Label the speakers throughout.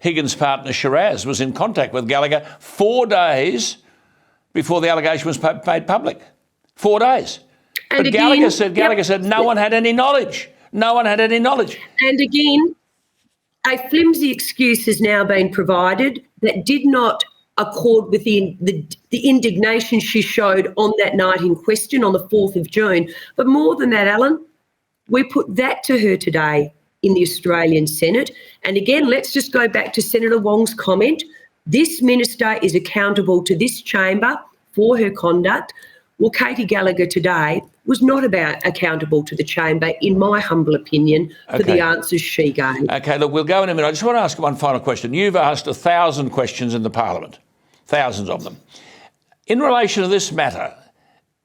Speaker 1: Higgins' partner Shiraz was in contact with Gallagher 4 days before the allegation was made public. 4 days.
Speaker 2: And
Speaker 1: but
Speaker 2: again,
Speaker 1: Gallagher said no one had any knowledge. No one had any knowledge.
Speaker 2: And again, a flimsy excuse has now been provided that did not accord with the indignation she showed on that night in question on the 4th of June. But more than that, Alan, we put that to her today in the Australian Senate. And again, let's just go back to Senator Wong's comment. This minister is accountable to this chamber for her conduct. Well, Katie Gallagher today was not accountable to the chamber, in my humble opinion, for the answers she gave.
Speaker 1: OK, look, we'll go in a minute. I just want to ask one final question. You've asked 1,000 questions in the Parliament, thousands of them. In relation to this matter,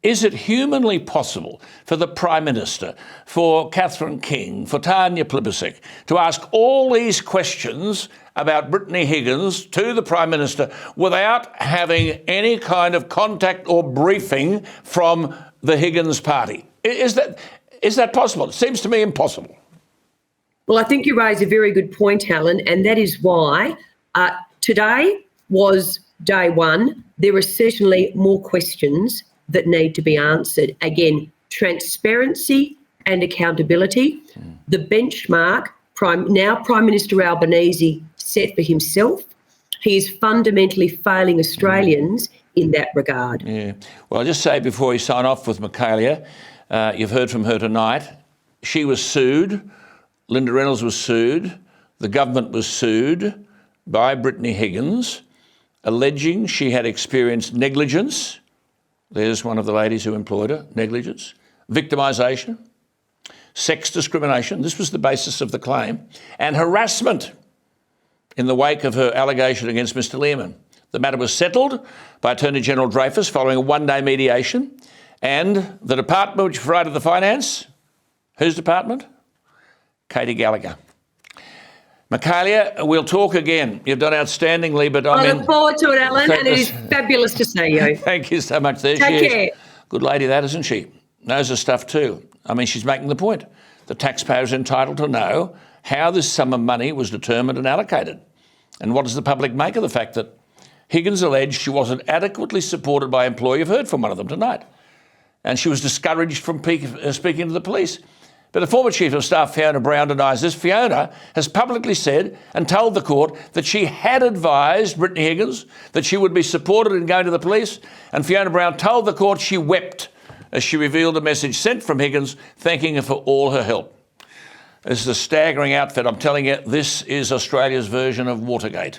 Speaker 1: is it humanly possible for the Prime Minister, for Catherine King, for Tanya Plibersek to ask all these questions about Brittany Higgins to the Prime Minister without having any kind of contact or briefing from the Higgins party? Is that possible? It seems to me impossible.
Speaker 2: Well, I think you raise a very good point, Alan, and that is why today was day one. There are certainly more questions that need to be answered. Again, transparency and accountability. The benchmark Prime Minister Albanese set for himself. He is fundamentally failing Australians in that regard.
Speaker 1: Yeah. Well, I'll just say before we sign off with Michaelia, you've heard from her tonight. She was sued. Linda Reynolds was sued. The government was sued by Brittany Higgins, alleging she had experienced negligence. There's one of the ladies who employed her. Negligence, victimisation, sex discrimination. This was the basis of the claim. And harassment in the wake of her allegation against Mr Learman. The matter was settled by Attorney General Dreyfus following a one-day mediation. And the department which provided the finance, whose department? Katie Gallagher. Michaelia, we'll talk again. You've done outstandingly, but
Speaker 2: I look forward to it, Alan, and it is fabulous to see you.
Speaker 1: Thank you so much. There
Speaker 2: Take
Speaker 1: she
Speaker 2: care.
Speaker 1: is. Good lady that, isn't she? Knows her stuff too. I mean, she's making the point. The taxpayer is entitled to know how this sum of money was determined and allocated. And what does the public make of the fact that Higgins alleged she wasn't adequately supported by an employee? You've heard from one of them tonight. And she was discouraged from speaking to the police. But the former Chief of Staff, Fiona Brown, denies this. Fiona has publicly said and told the court that she had advised Brittany Higgins that she would be supported in going to the police. And Fiona Brown told the court she wept as she revealed a message sent from Higgins thanking her for all her help. This is a staggering outfit. I'm telling you, this is Australia's version of Watergate.